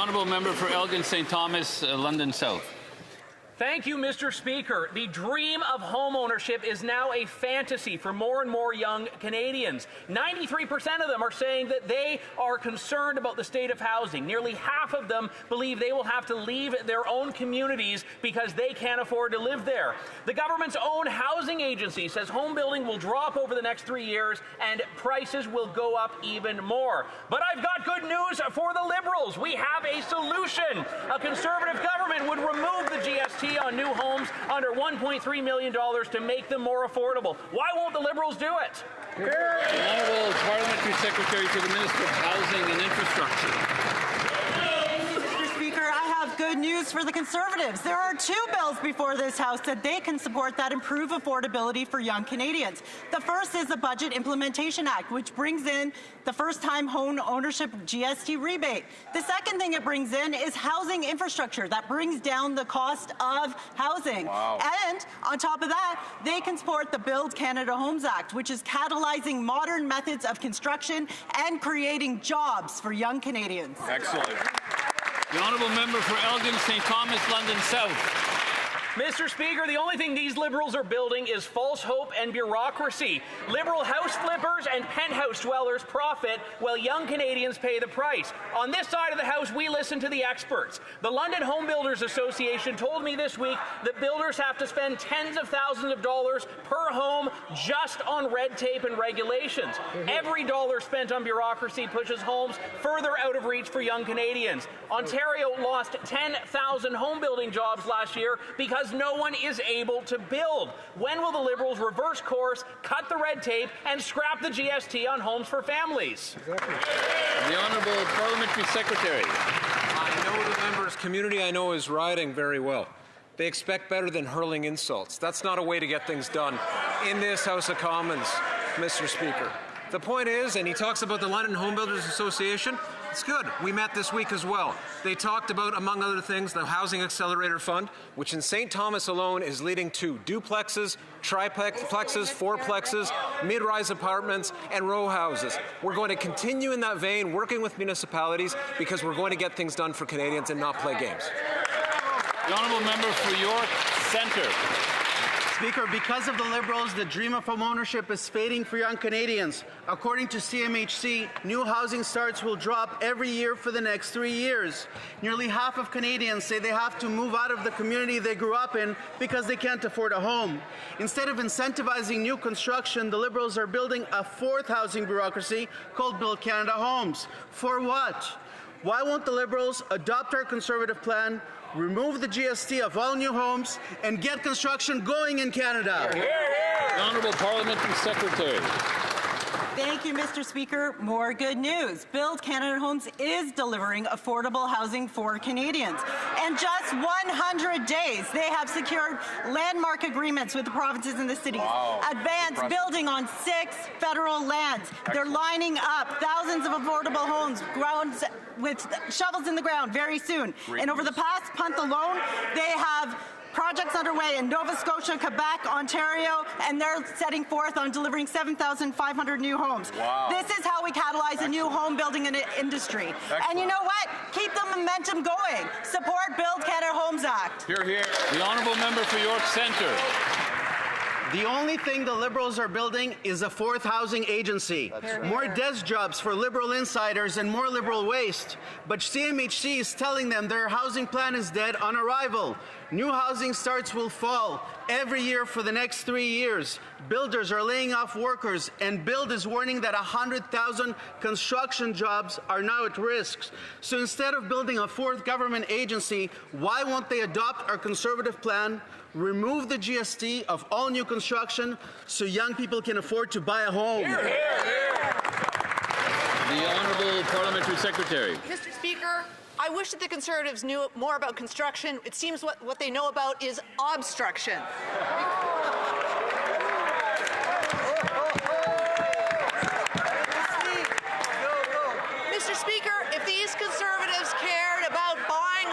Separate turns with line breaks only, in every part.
Honourable member for Elgin St. Thomas, London South.
Thank you, Mr. Speaker. The dream of home ownership is now a fantasy for more and more young Canadians. 93% of them are saying that they are concerned about the state of housing. Nearly half of them believe they will have to leave their own communities because they can't afford to live there. The government's own housing agency says home building will drop over the next 3 years and prices will go up even more. But I've got good news for the Liberals. We have a solution. A Conservative government would remove the GST on new homes under $1.3 million to make them more affordable. Why won't the Liberals do it?
The Honourable Parliamentary Secretary to the Minister of Housing and Infrastructure.
Mr. Speaker, I have good news for the Conservatives. There are two bills before this House that they can support that improve affordability for young Canadians. The first is the Budget Implementation Act, which brings in the First-Time Home Ownership GST rebate. The second thing it brings in is housing infrastructure that brings down the cost of housing.
Wow.
And on top of that, they can support the Build Canada Homes Act, which is catalyzing modern methods of construction and creating jobs for young Canadians.
Excellent.
The Honourable member for Elgin St. Thomas, London South.
Mr. Speaker, the only thing these Liberals are building is false hope and bureaucracy. Liberal house flippers and penthouse dwellers profit while young Canadians pay the price. On this side of the House, we listen to the experts. The London Home Builders Association told me this week that builders have to spend tens of thousands of dollars per home just on red tape and regulations. Every dollar spent on bureaucracy pushes homes further out of reach for young Canadians. Ontario lost 10,000 home building jobs last year because no one is able to build. When will the Liberals reverse course, cut the red tape, and scrap the GST on homes for families?
Exactly. The Honourable Parliamentary Secretary.
I know the members' community I know is riding very well. They expect better than hurling insults. That's not a way to get things done in this House of Commons, Mr. Speaker. The point is, and he talks about the London Home Builders Association, it's good. We met this week as well. They talked about, among other things, the Housing Accelerator Fund, which in St. Thomas alone is leading to duplexes, triplexes, fourplexes, mid-rise apartments, and row houses. We're going to continue in that vein, working with municipalities, because we're going to get things done for Canadians and not play games.
The Honourable member for York Centre.
Speaker, because of the Liberals, the dream of home ownership is fading for young Canadians. According to CMHC, new housing starts will drop every year for the next 3 years. Nearly half of Canadians say they have to move out of the community they grew up in because they can't afford a home. Instead of incentivizing new construction, the Liberals are building a fourth housing bureaucracy called Build Canada Homes. For what? Why won't the Liberals adopt our Conservative plan, remove the GST of all new homes, and get construction going in Canada?
The Honourable Parliamentary Secretary.
Thank you, Mr. Speaker. More good news. Build Canada Homes is delivering affordable housing for Canadians. In just 100 days, they have secured landmark agreements with the provinces and the cities.
Wow.
Advanced building on 6 federal lands. They're lining up thousands of affordable homes, grounds with shovels in the ground very soon. And over the past month alone, they have projects underway in Nova Scotia, Quebec, Ontario, and they're setting forth on delivering 7,500 new homes.
Wow.
This is how we catalyze a new home building industry.
Excellent.
And you know what? Keep the momentum going. Support Build Canada Homes Act.
Hear, hear.
The Honourable member for York Centre.
The only thing the Liberals are building is a fourth housing agency. More desk jobs for Liberal insiders and more Liberal waste. But CMHC is telling them their housing plan is dead on arrival. New housing starts will fall every year for the next 3 years. Builders are laying off workers, and Build is warning that 100,000 construction jobs are now at risk. So instead of building a fourth government agency, why won't they adopt our Conservative plan, remove the GST of all new construction so young people can afford to buy a home?
Hear, hear.
The Honourable Parliamentary Secretary.
Mr. Speaker, I wish that the Conservatives knew more about construction. It seems what they know about is obstruction. Mr. Speaker, if these Conservatives cared about buying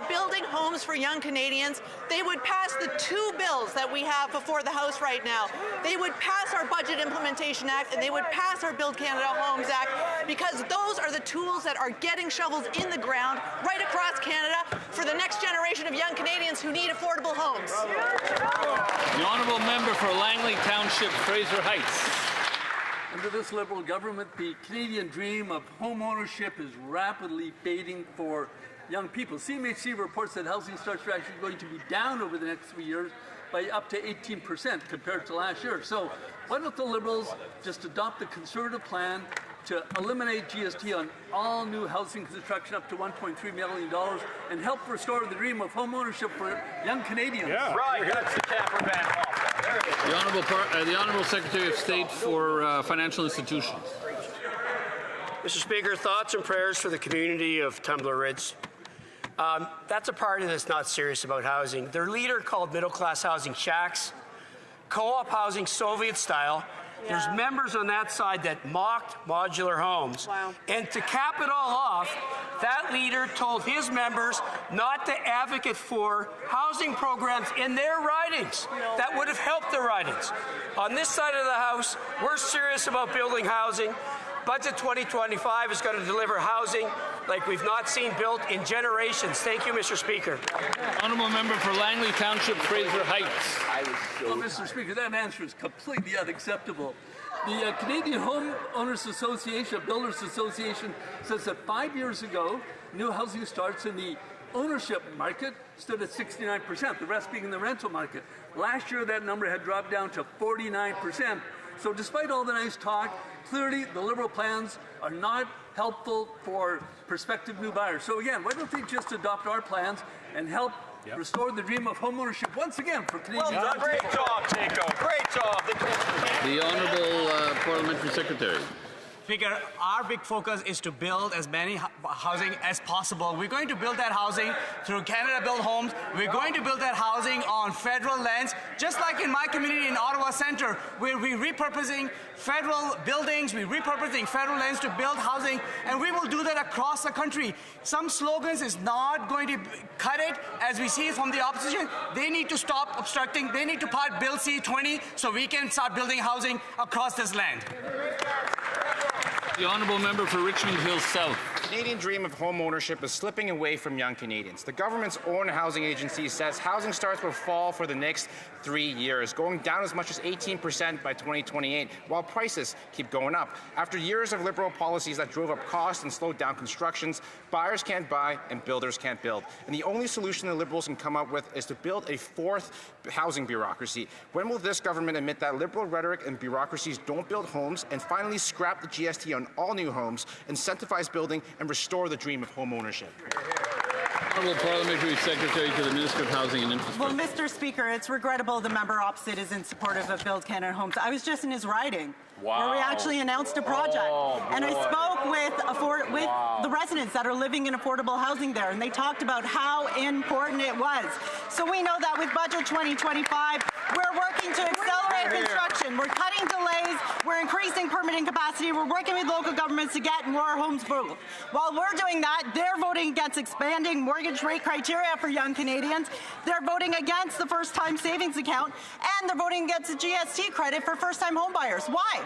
building homes for young Canadians, they would pass the two bills that we have before the House right now. They would pass our Budget Implementation Act and they would pass our Build Canada Homes Act, because those are the tools that are getting shovels in the ground right across Canada for the next generation of young Canadians who need affordable homes.
The honourable member for Langley Township, Fraser Heights.
Under this Liberal government, the Canadian dream of home ownership is rapidly fading for young people. CMHC reports that housing starts are actually going to be down over the next 3 years by up to 18% compared to last year. So why don't the Liberals just adopt the Conservative plan to eliminate GST on all new housing construction up to $1.3 million and help restore the dream of home ownership for young Canadians?
Yeah. Right, that's the camper van off.
The Honourable Secretary of State for Financial Institutions.
Mr. Speaker, thoughts and prayers for the community of Tumbler Ridge. That's a party that's not serious about housing. Their leader called middle-class housing shacks, co-op housing Soviet style. Yeah. There's members on that side that mocked modular homes.
Wow.
And to cap it all off, that leader told his members not to advocate for housing programs in their ridings that would have helped their ridings. On this side of the House, we're serious about building housing. Budget 2025 is going to deliver housing like we've not seen built in generations. Thank you, Mr. Speaker.
Honourable member for Langley Township, Fraser Heights.
Well, Mr. Speaker, that answer is completely unacceptable. The Canadian Home Owners Association, Builders Association, says that 5 years ago, new housing starts in the ownership market stood at 69%, the rest being in the rental market. Last year, that number had dropped down to 49%. So despite all the nice talk, clearly the Liberal plans are not helpful for prospective new buyers. So again, why don't they just adopt our plans and help restore the dream of homeownership once again for Canadians?
Well done. Great job, Jacob. Great job.
The Honourable Parliamentary Secretary.
Speaker, our big focus is to build as many housing as possible. We're going to build that housing through Canada Build Homes. We're going to build that housing on federal lands, just like in my community in Ottawa Centre, where we're repurposing federal buildings, we're repurposing federal lands to build housing, and we will do that across the country. Some slogans is not going to cut it, as we see from the opposition. They need to stop obstructing. They need to pass Bill C-20 so we can start building housing across this land.
The Honourable Member for Richmond Hill South.
The Canadian dream of home ownership is slipping away from young Canadians. The government's own housing agency says housing starts will fall for the next 3 years, going down as much as 18% by 2028, while prices keep going up. After years of Liberal policies that drove up costs and slowed down constructions, buyers can't buy and builders can't build. And the only solution the Liberals can come up with is to build a fourth housing bureaucracy. When will this government admit that Liberal rhetoric and bureaucracies don't build homes and finally scrap the GST on all new homes, incentivize building, and restore the dream of home ownership?
Honourable Parliamentary Secretary to the Minister of Housing and Infrastructure.
Well, Mr. Speaker, it's regrettable the member opposite is in support of Build Canada Homes. I was just in his riding, where we actually announced a project, and I spoke with the residents that are living in affordable housing there, and they talked about how important it was. So we know that with Budget 2025, we're working to accelerate construction. We're cutting delays. We're increasing permitting capacity. We're working with local governments to get more homes built. While we're doing that, they're voting against expanding mortgage rate criteria for young Canadians. They're voting against the first-time savings account, and they're voting against the GST credit for first-time home buyers. Why?